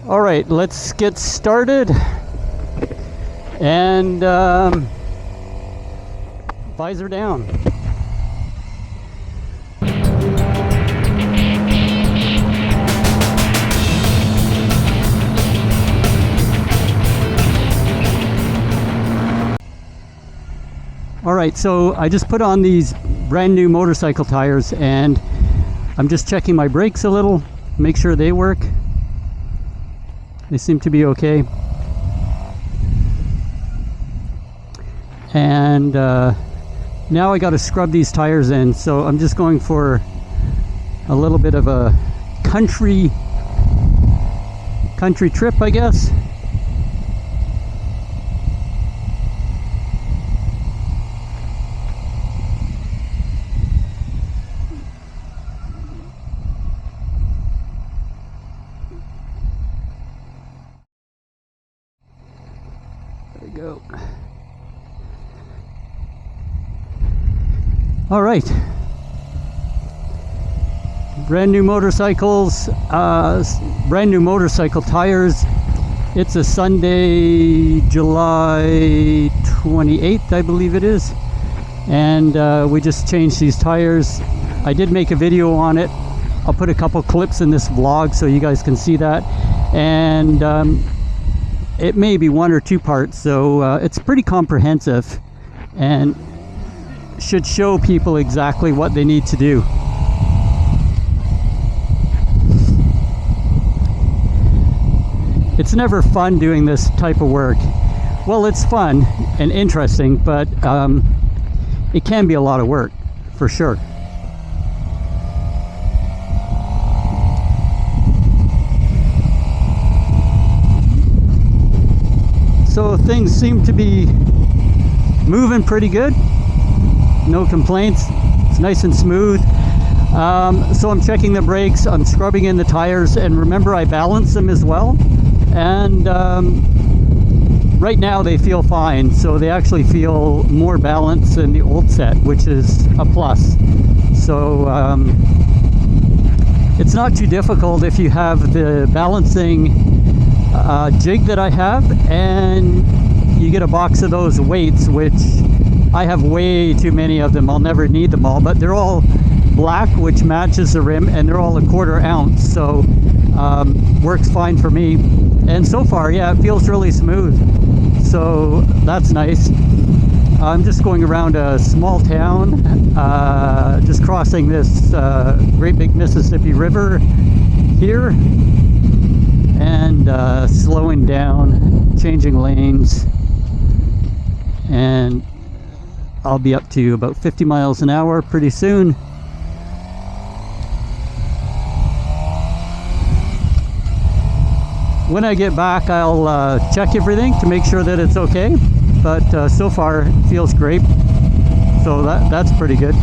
All right, let's get started. And visor down. All right, so I just put on these brand new motorcycle tires and I'm just checking my brakes a little, make sure they work. They seem to be okay. And now I got to scrub these tires in, so I'm just going for a little bit of a country trip, I guess. There we go. All right, brand new motorcycles, brand new motorcycle tires. It's a Sunday, July 28th, I believe it is, and we just changed these tires. I did make a video on it. I'll put a couple clips in this vlog so you guys can see that, and it may be 1 or 2 parts, so it's pretty comprehensive and should show people exactly what they need to do. It's never fun doing this type of work. Well, it's fun and interesting, but it can be a lot of work for sure. So things seem to be moving pretty good. No complaints. It's nice and smooth. So I'm checking the brakes, I'm scrubbing in the tires, and remember I balance them as well. And right now they feel fine, so they actually feel more balanced than the old set, which is a plus. So it's not too difficult if you have the balancing jig that I have, and you get a box of those weights, which I have way too many of them. I'll never need them all, but they're all black, which matches the rim, and they're all a 1/4 ounce, so works fine for me. And so far, yeah, it feels really smooth, so that's nice. I'm just going around a small town, just crossing this great big Mississippi River here, and slowing down, changing lanes, and I'll be up to about 50 miles an hour pretty soon. When I get back, I'll check everything to make sure that it's okay, but so far it feels great, so that's pretty good.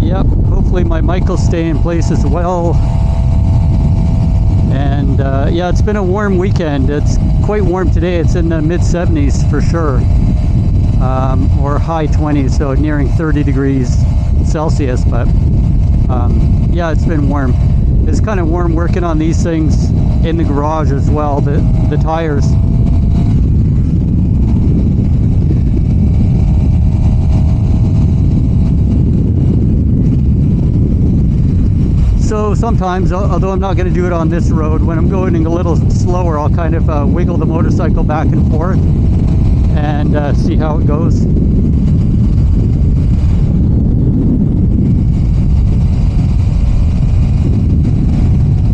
Yep, hopefully my mic will stay in place as well. And yeah, it's been a warm weekend. It's quite warm today. It's in the mid 70s for sure, or high 20s, so nearing 30 degrees Celsius. But yeah, it's been warm. It's kind of warm working on these things in the garage as well, the tires. So sometimes, although I'm not going to do it on this road, when I'm going a little slower, I'll kind of wiggle the motorcycle back and forth and see how it goes.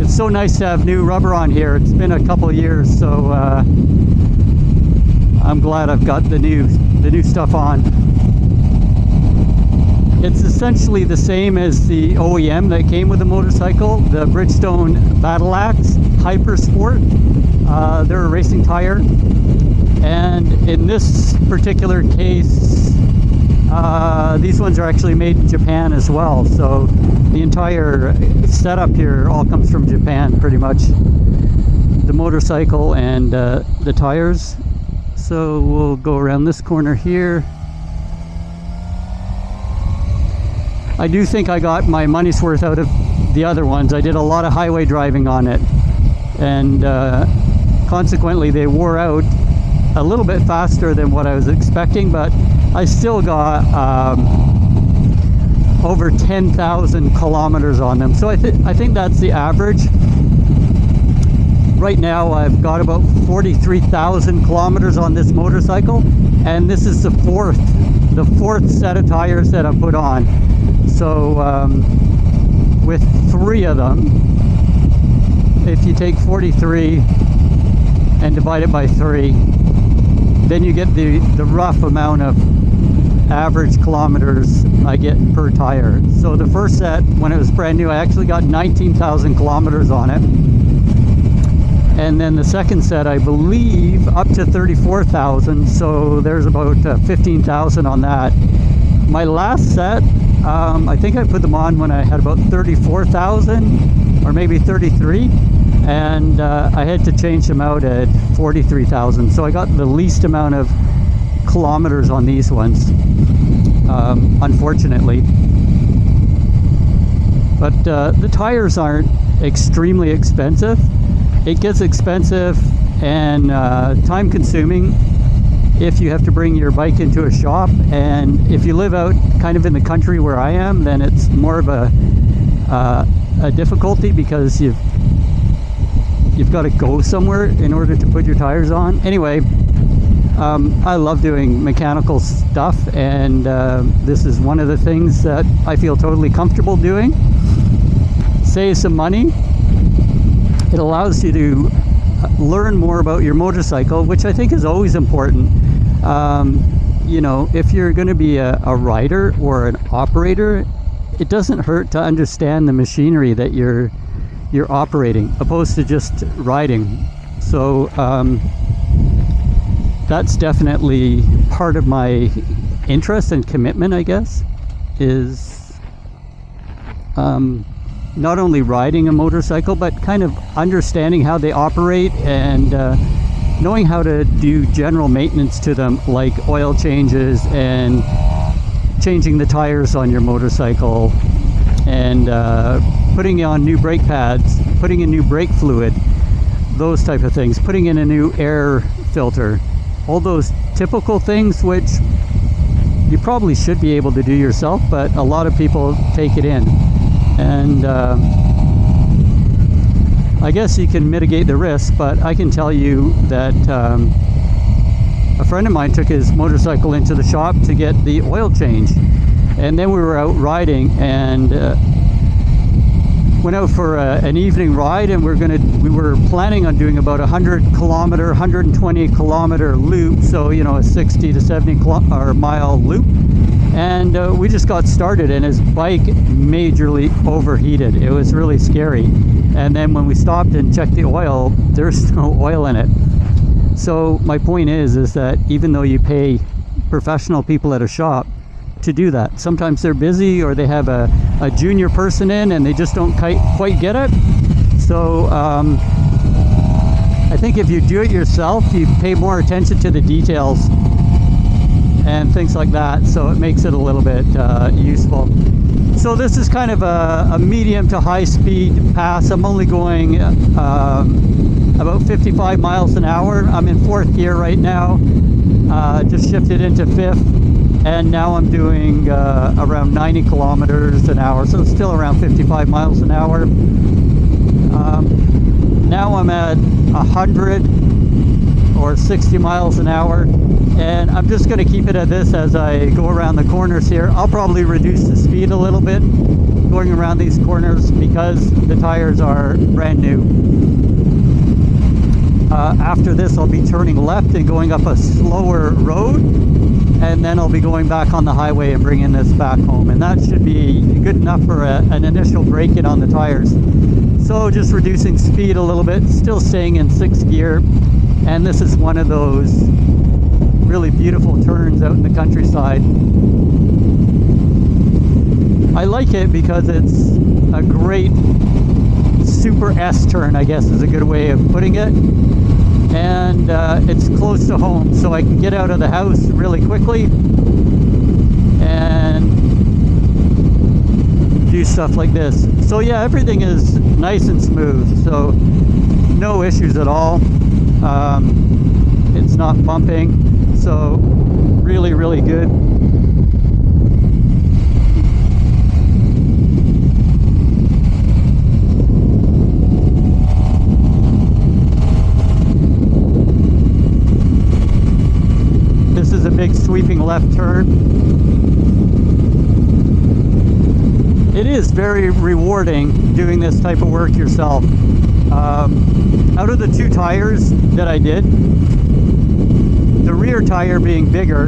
It's so nice to have new rubber on here. It's been a couple of years, so I'm glad I've got the new stuff on. It's essentially the same as the OEM that came with the motorcycle, the Bridgestone Battle Axe Hyper Sport. They're a racing tire, and in this particular case, these ones are actually made in Japan as well. So the entire setup here all comes from Japan, pretty much. The motorcycle and the tires. So we'll go around this corner here. I do think I got my money's worth out of the other ones. I did a lot of highway driving on it, and consequently they wore out a little bit faster than what I was expecting, but I still got over 10,000 kilometers on them. So I think that's the average. Right now I've got about 43,000 kilometers on this motorcycle, and this is the fourth set of tires that I've put on. So with 3 of them, if you take 43 and divide it by 3, then you get the rough amount of average kilometers I get per tire. So the first set, when it was brand new, I actually got 19,000 kilometers on it. And then the second set, I believe, up to 34,000. So there's about 15,000 on that. My last set, I think I put them on when I had about 34,000 or maybe 33. And I had to change them out at 43,000. So I got the least amount of kilometers on these ones, unfortunately. But the tires aren't extremely expensive. It gets expensive and time consuming if you have to bring your bike into a shop, and if you live out kind of in the country where I am, then it's more of a difficulty, because you've got to go somewhere in order to put your tires on. Anyway, I love doing mechanical stuff, and this is one of the things that I feel totally comfortable doing. Save some money. It allows you to learn more about your motorcycle, which I think is always important. You know, if you're going to be a rider or an operator, it doesn't hurt to understand the machinery that you're operating, opposed to just riding. So that's definitely part of my interest and commitment, I guess, is not only riding a motorcycle, but kind of understanding how they operate, and knowing how to do general maintenance to them, like oil changes and changing the tires on your motorcycle, and putting on new brake pads, putting in new brake fluid, those type of things, putting in a new air filter, all those typical things which you probably should be able to do yourself, but a lot of people take it in. And I guess you can mitigate the risk, but I can tell you that a friend of mine took his motorcycle into the shop to get the oil change, and then we were out riding, and went out for an evening ride, and we were planning on doing about 120 kilometer loop, so you know, a 60 to 70 mile loop. And we just got started, and his bike majorly overheated. It was really scary. And then when we stopped and checked the oil, there's no oil in it. So my point is that even though you pay professional people at a shop to do that, sometimes they're busy, or they have a junior person in and they just don't quite get it. So I think if you do it yourself, you pay more attention to the details and things like that, so it makes it a little bit useful. So this is kind of a medium to high speed pass. I'm only going about 55 miles an hour. I'm in 4th gear right now, just shifted into 5th, and now I'm doing around 90 kilometers an hour, so it's still around 55 miles an hour. Now I'm at 100 or 60 miles an hour, and I'm just going to keep it at this as I go around the corners here. I'll probably reduce the speed a little bit going around these corners because the tires are brand new. After this, I'll be turning left and going up a slower road, and then I'll be going back on the highway and bringing this back home, and that should be good enough for an initial break-in on the tires. So just reducing speed a little bit, still staying in 6th gear, and this is one of those really beautiful turns out in the countryside. I like it because it's a great super S turn, I guess is a good way of putting it, and it's close to home, so I can get out of the house really quickly and do stuff like this. So yeah, everything is nice and smooth, so no issues at all. It's not bumping, so really, really good. This is a big sweeping left turn. It is very rewarding doing this type of work yourself. Out of the two tires that I did, the rear tire being bigger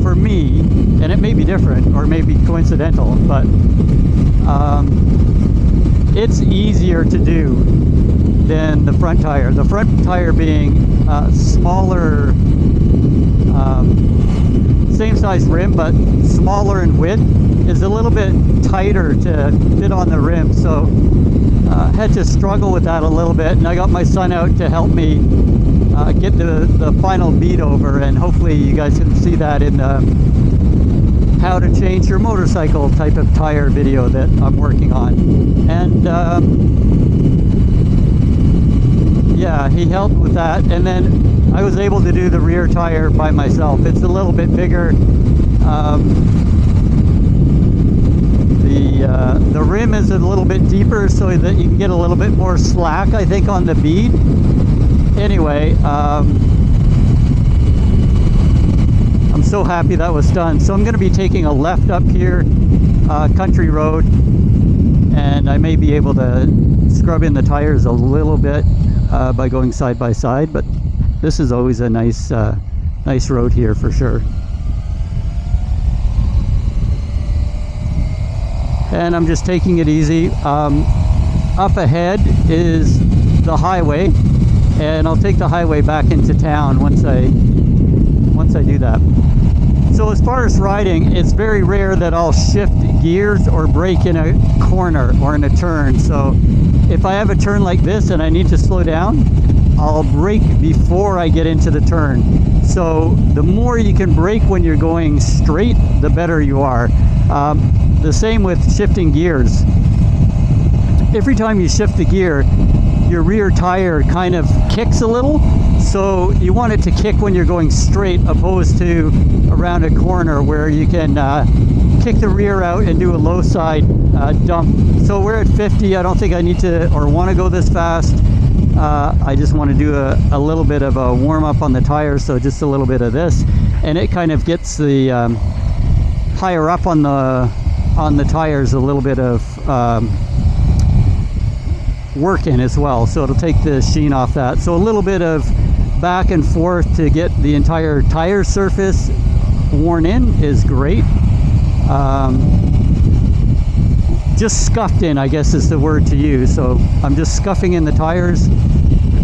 for me, and it may be different or maybe coincidental, but it's easier to do than the front tire. The front tire being smaller, same size rim but smaller in width, is a little bit tighter to fit on the rim, so had to struggle with that a little bit, and I got my son out to help me get the final beat over, and hopefully you guys can see that in the how to change your motorcycle type of tire video that I'm working on. And yeah, he helped with that, and then I was able to do the rear tire by myself. It's a little bit bigger. The rim is a little bit deeper so that you can get a little bit more slack, I think, on the bead. Anyway, I'm so happy that was done. So I'm going to be taking a left up here, country road, and I may be able to scrub in the tires a little bit by going side by side, but this is always a nice nice road here for sure. And I'm just taking it easy. Up ahead is the highway, and I'll take the highway back into town once I do that. So as far as riding, it's very rare that I'll shift gears or brake in a corner or in a turn. So if I have a turn like this and I need to slow down, I'll brake before I get into the turn. So the more you can brake when you're going straight, the better you are. The same with shifting gears. Every time you shift the gear, your rear tire kind of kicks a little, so you want it to kick when you're going straight, opposed to around a corner where you can kick the rear out and do a low side dump. So we're at 50. I don't think I need to or want to go this fast. I just want to do a little bit of a warm up on the tires, so just a little bit of this, and it kind of gets the higher up on the tires a little bit of work in as well, so it'll take the sheen off that. So a little bit of back and forth to get the entire tire surface worn in is great. Just scuffed in, I guess is the word to use. So I'm just scuffing in the tires.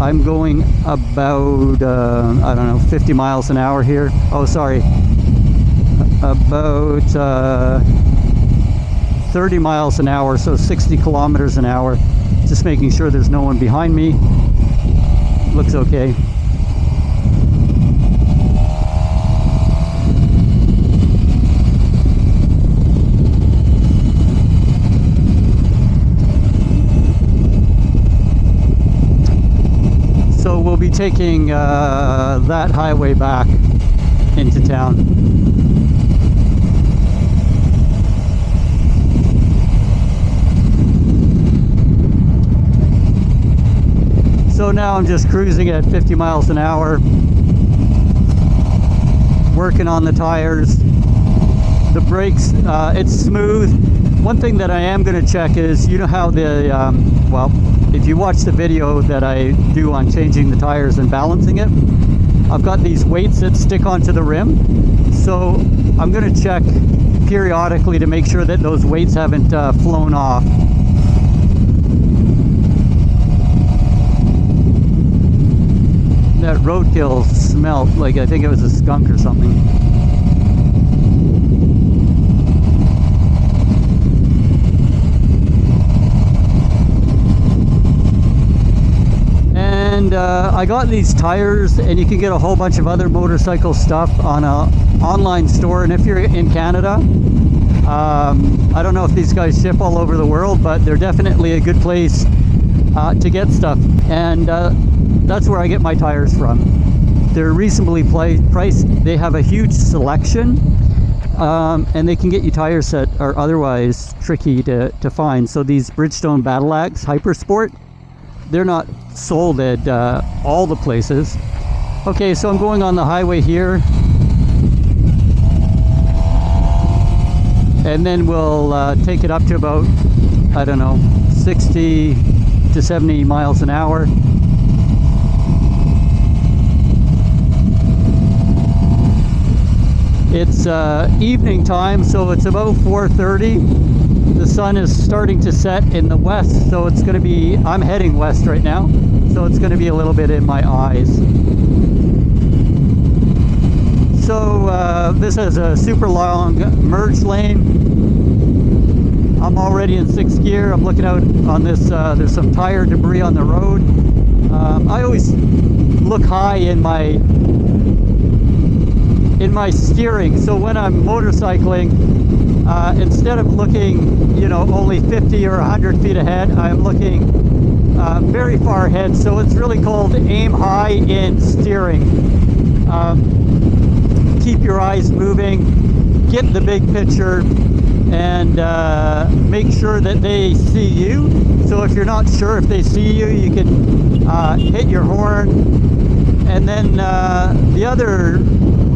I'm going about I don't know, 50 miles an hour here. Oh, sorry, about 30 miles an hour, so 60 kilometers an hour. Just making sure there's no one behind me. Looks okay. So we'll be taking that highway back into town. So now I'm just cruising at 50 miles an hour, working on the tires. The brakes, it's smooth. One thing that I am going to check is, you know how the, well, if you watch the video that I do on changing the tires and balancing it, I've got these weights that stick onto the rim. So I'm going to check periodically to make sure that those weights haven't flown off. That roadkill smelled like, I think it was a skunk or something. And I got these tires, and you can get a whole bunch of other motorcycle stuff on a online store. And if you're in Canada, I don't know if these guys ship all over the world, but they're definitely a good place to get stuff. And that's where I get my tires from. They're reasonably priced. They have a huge selection, and they can get you tires that are otherwise tricky to find. So these Bridgestone Battle Axe Hypersport, they're not sold at all the places. Okay, so I'm going on the highway here, and then we'll take it up to about, I don't know, 60 to 70 miles an hour. It's evening time, so it's about 4:30. The sun is starting to set in the west, so it's going to be, I'm heading west right now, so it's going to be a little bit in my eyes. So this is a super long merge lane. I'm already in 6th gear. I'm looking out on this, there's some tire debris on the road. I always look high in my steering, so when I'm motorcycling, instead of looking, you know, only 50 or 100 feet ahead, I'm looking very far ahead. So it's really called aim high in steering. Keep your eyes moving, get the big picture, and make sure that they see you. So if you're not sure if they see you, you can hit your horn. And then the other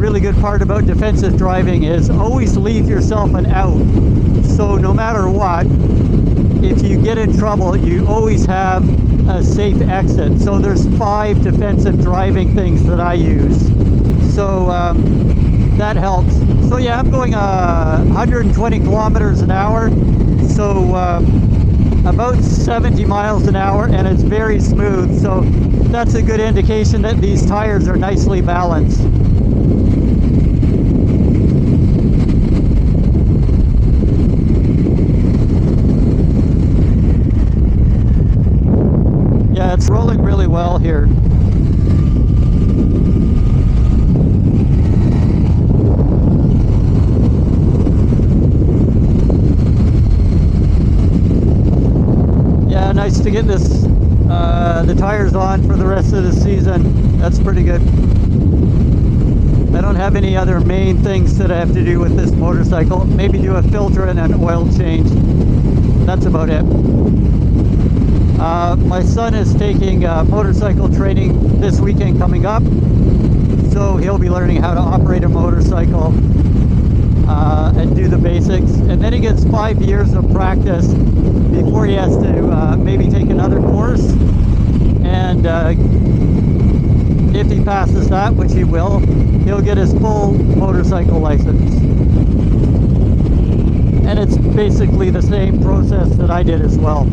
really good part about defensive driving is always leave yourself an out. So no matter what, if you get in trouble, you always have a safe exit. So there's 5 defensive driving things that I use. So that helps. So yeah, I'm going 120 kilometers an hour. So about 70 miles an hour, and it's very smooth. So that's a good indication that these tires are nicely balanced. Yeah, it's rolling really well here. Yeah, nice to get this the tires on for the rest of the season. That's pretty good. I don't have any other main things that I have to do with this motorcycle. Maybe do a filter and an oil change. That's about it. My son is taking motorcycle training this weekend coming up, so he'll be learning how to operate a motorcycle and do the basics, and then he gets 5 years of practice before he has to maybe take another course, and if he passes that, which he will, he'll get his full motorcycle license. And it's basically the same process that I did as well.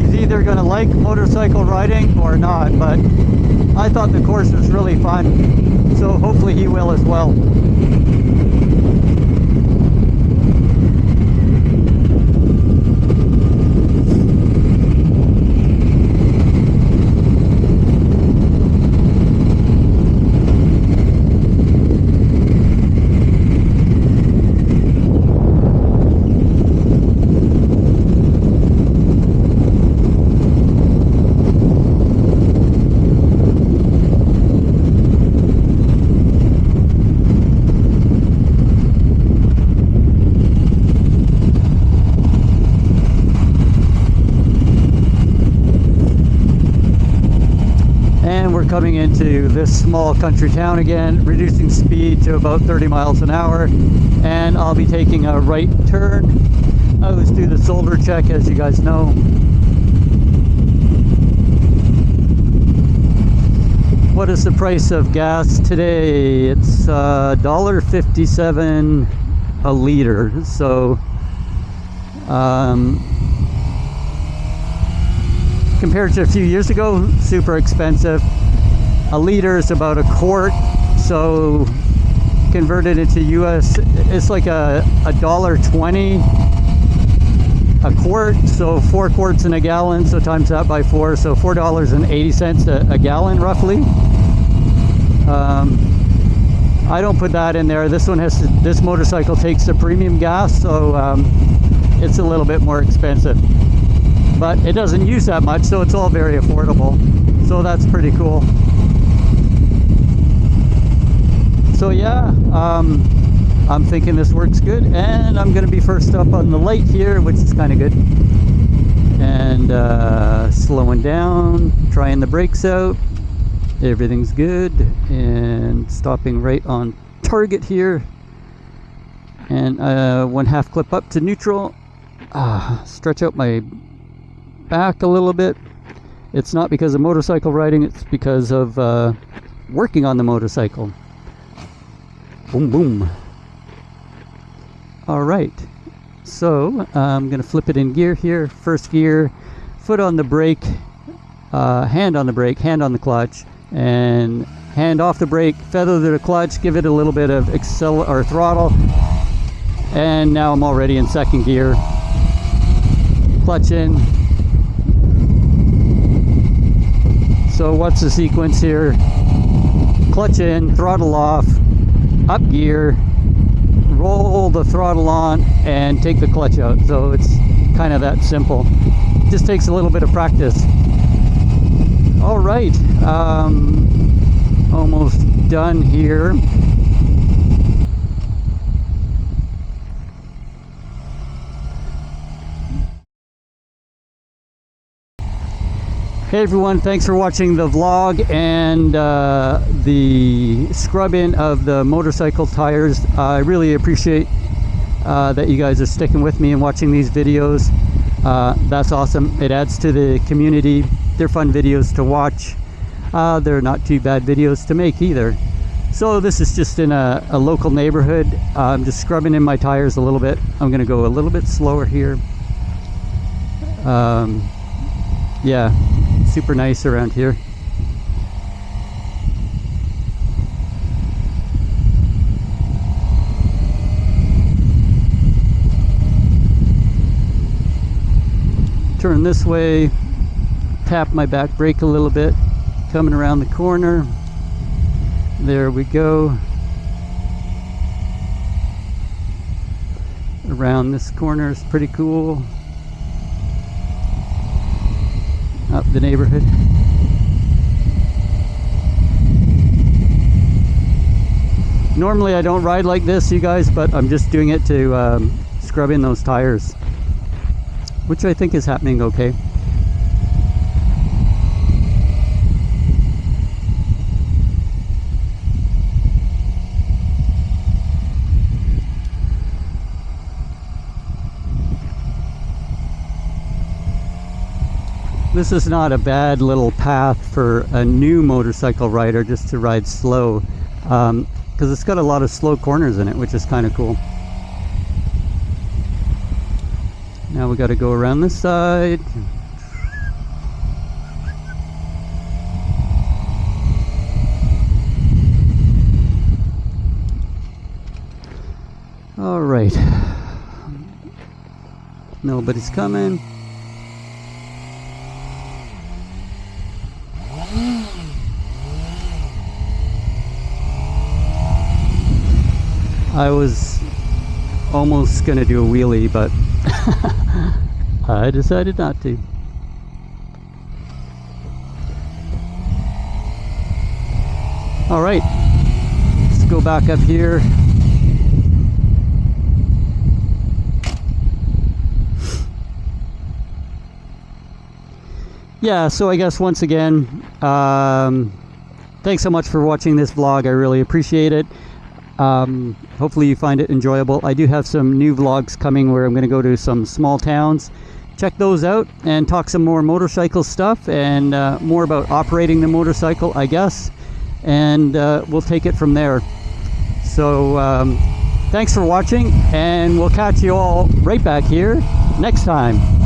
He's either going to like motorcycle riding or not, but I thought the course was really fun, so hopefully he will as well. Coming into this small country town again, reducing speed to about 30 miles an hour, and I'll be taking a right turn. I always do the shoulder check, as you guys know. What is the price of gas today? It's $1.57 a liter, so compared to a few years ago, super expensive. A liter is about a quart, so converted into US, it's like a $1.20. a quart, so 4 quarts in a gallon, so times that by 4, so $4.80 a gallon roughly. I don't put that in there. This one this motorcycle takes the premium gas, so it's a little bit more expensive, but it doesn't use that much, so it's all very affordable, so that's pretty cool. So yeah, I'm thinking this works good, and I'm going to be first up on the light here, which is kind of good. And slowing down, trying the brakes out. Everything's good, and stopping right on target here. And 1/2 clip up to neutral. Stretch out my back a little bit. It's not because of motorcycle riding, it's because of working on the motorcycle. Boom, boom. All right, so I'm gonna flip it in gear here. First gear, foot on the brake, hand on the brake, hand on the clutch, and hand off the brake, feather to the clutch, give it a little bit of throttle, and now I'm already in second gear. Clutch in. So what's the sequence here? Clutch in, throttle off, up gear, roll the throttle on, and take the clutch out. So it's kind of that simple. Just takes a little bit of practice. All right, almost done here. Hey everyone, thanks for watching the vlog and the scrub-in of the motorcycle tires. I really appreciate that you guys are sticking with me and watching these videos. That's awesome. It adds to the community. They're fun videos to watch. They're not too bad videos to make either. So this is just in a local neighborhood. I'm just scrubbing in my tires a little bit. I'm going to go a little bit slower here. Yeah, super nice around here. Turn this way, tap my back brake a little bit, coming around the corner. There we go. Around this corner is pretty cool. Up the neighborhood. Normally I don't ride like this, you guys, but I'm just doing it to scrub in those tires, which I think is happening okay. This is not a bad little path for a new motorcycle rider just to ride slow, because it's got a lot of slow corners in it, which is kind of cool. Now we got to go around this side. All right. Nobody's coming. I was almost gonna do a wheelie, but I decided not to. All right, let's go back up here. Yeah, so I guess once again, thanks so much for watching this vlog. I really appreciate it. Hopefully you find it enjoyable. I do have some new vlogs coming where I'm going to go to some small towns. Check those out and talk some more motorcycle stuff and more about operating the motorcycle, I guess. And we'll take it from there. So thanks for watching, and we'll catch you all right back here next time.